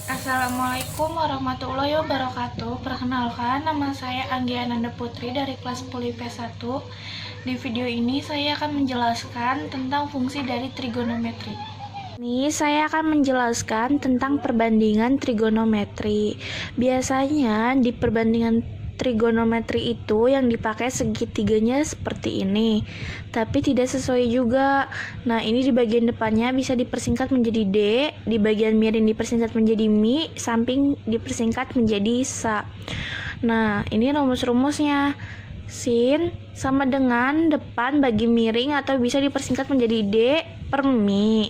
Assalamualaikum warahmatullahi wabarakatuh. Perkenalkan, nama saya Anggi Ananda Putri dari kelas 10 IPS 1. Di video ini saya akan menjelaskan tentang fungsi dari trigonometri. Ini saya akan menjelaskan tentang perbandingan trigonometri. Biasanya di perbandingan trigonometri itu yang dipakai segitiganya seperti ini, tapi tidak sesuai juga. Nah, ini di bagian depannya bisa dipersingkat menjadi D, di bagian miring dipersingkat menjadi Mi, samping dipersingkat menjadi Sa. Nah, ini rumus-rumusnya. Sin sama dengan depan bagi miring atau bisa dipersingkat menjadi D per Mi.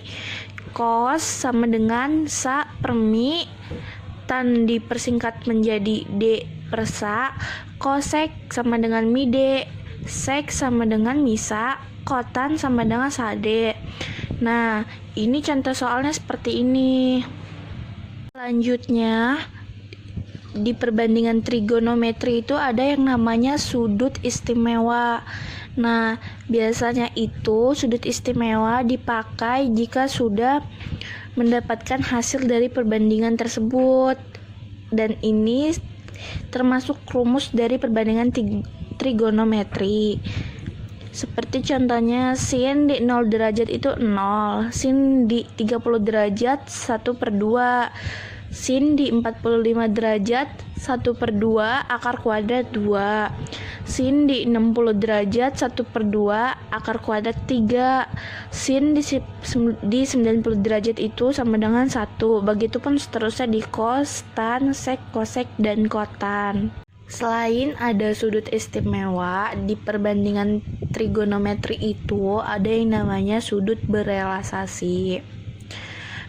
Cos sama dengan Sa per Mi, tan dipersingkat menjadi D per Sa, kosek sama dengan Mi D, sek sama dengan Misa, kotan sama dengan Sade. Nah, ini contoh soalnya seperti ini. Selanjutnya, di perbandingan trigonometri itu ada yang namanya sudut istimewa. Nah, biasanya itu sudut istimewa dipakai jika sudah mendapatkan hasil dari perbandingan tersebut. Dan ini termasuk rumus dari perbandingan trigonometri. Seperti contohnya sin di 0 derajat itu 0, sin di 30 derajat 1/2, sin di 45 derajat 1/2 akar kuadrat 2, sin di 60 derajat 1/2 akar kuadrat 3, sin di 90 derajat itu sama dengan 1. Begitupun seterusnya di cos, tan, sek, kosek, dan kotan. Selain ada sudut istimewa, di perbandingan trigonometri itu ada yang namanya sudut berelasasi.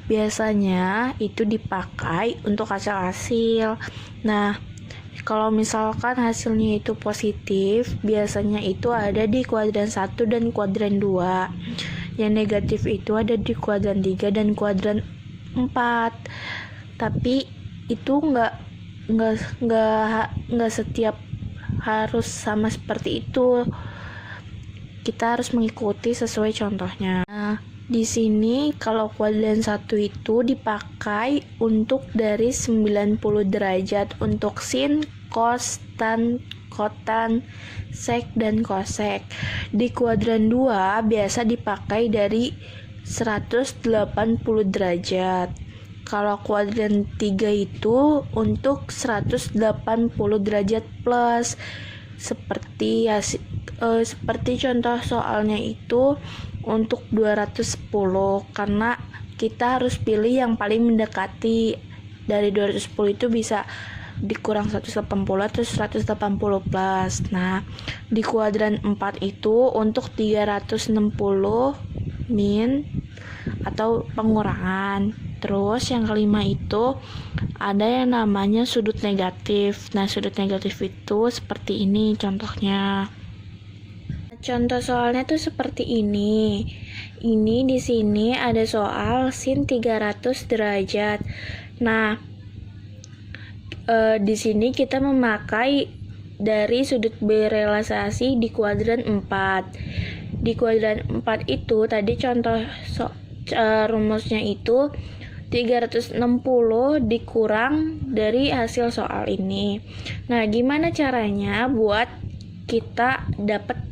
Biasanya itu dipakai untuk hasil-hasil. Nah, kalau misalkan hasilnya itu positif, biasanya itu ada di kuadran 1 dan kuadran 2. Yang negatif itu ada di kuadran 3 dan kuadran 4. Tapi itu nggak setiap harus sama seperti itu. Kita harus mengikuti sesuai contohnya. Nah, di sini kalau kuadran 1 itu dipakai untuk dari 90 derajat untuk sin, cos, tan, kotan, sek, dan kosek. Di kuadran 2 biasa dipakai dari 180 derajat. Kalau kuadran 3 itu untuk 180 derajat plus. Seperti contoh soalnya itu untuk 210, karena kita harus pilih yang paling mendekati. Dari 210 itu bisa dikurang 180 atau 180 plus. Nah, di kuadran 4 itu untuk 360 min atau pengurangan. Terus yang kelima itu ada yang namanya sudut negatif. Nah, sudut negatif itu seperti ini contohnya. Contoh soalnya tuh seperti ini. Ini di sini ada soal sin 300 derajat. Nah, di sini kita memakai dari sudut berelasasi di kuadran 4. Di kuadran 4 itu tadi contoh rumusnya itu 360 dikurang dari hasil soal ini. Nah, gimana caranya buat kita dapat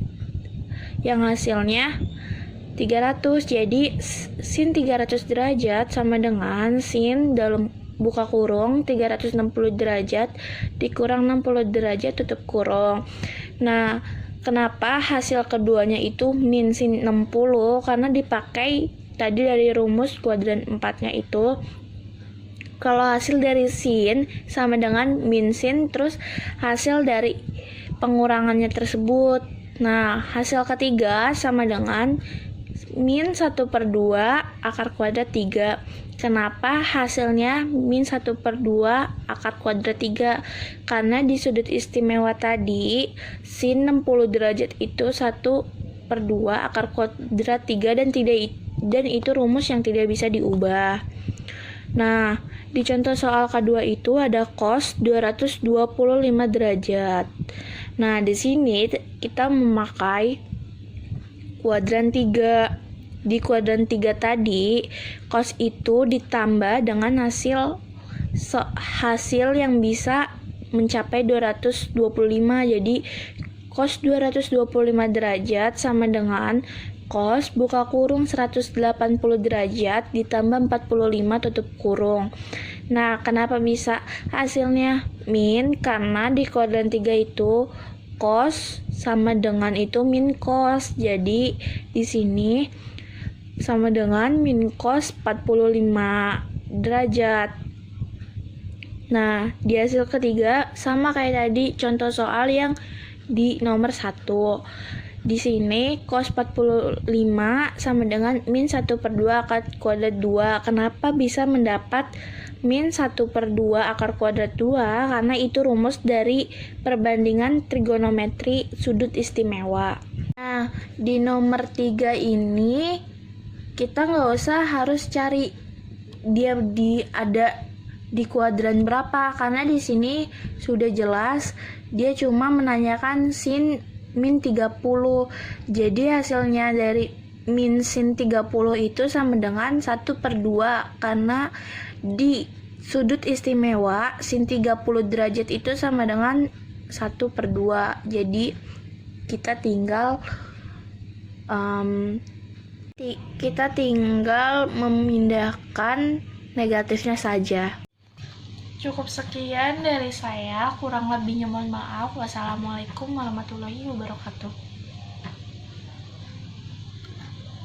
yang hasilnya 300? Jadi sin 300 derajat sama dengan sin dalam buka kurung 360 derajat dikurang 60 derajat tutup kurung. Nah, kenapa hasil keduanya itu min sin 60? Karena dipakai tadi dari rumus kuadran 4-nya itu, kalau hasil dari sin sama dengan min sin, terus hasil dari pengurangannya tersebut. Nah, hasil ketiga sama dengan min 1/2 akar kuadrat 3. Kenapa hasilnya min 1/2 akar kuadrat 3? Karena di sudut istimewa tadi, sin 60 derajat itu 1/2 akar kuadrat 3 dan itu rumus yang tidak bisa diubah. Nah, di contoh soal kedua itu ada cos 225 derajat. Nah, di sini kita memakai kuadran 3. Di kuadran 3 tadi, cos itu ditambah dengan hasil hasil yang bisa mencapai 225. Jadi cos 225 derajat sama dengan cos buka kurung 180 derajat ditambah 45 tutup kurung. Nah, kenapa bisa hasilnya min? Karena di kuadran 3 itu cos sama dengan itu min cos. Jadi di sini sama dengan min cos 45 derajat. Nah, di hasil ketiga sama kayak tadi contoh soal yang di nomor 1. Di sini cos 45 sama dengan min 1/2 akar kuadrat 2. Kenapa bisa mendapat min 1/2 akar kuadrat 2? Karena itu rumus dari perbandingan trigonometri sudut istimewa. Nah, di nomor 3 ini kita nggak usah harus cari dia ada di kuadran berapa, karena di sini sudah jelas dia cuma menanyakan sin min 30. Jadi hasilnya dari min sin 30 itu sama dengan 1/2, karena di sudut istimewa sin 30 derajat itu sama dengan 1/2. Jadi kita tinggal memindahkan negatifnya saja. Cukup sekian dari saya, kurang lebihnya mohon maaf. Wassalamualaikum warahmatullahi wabarakatuh.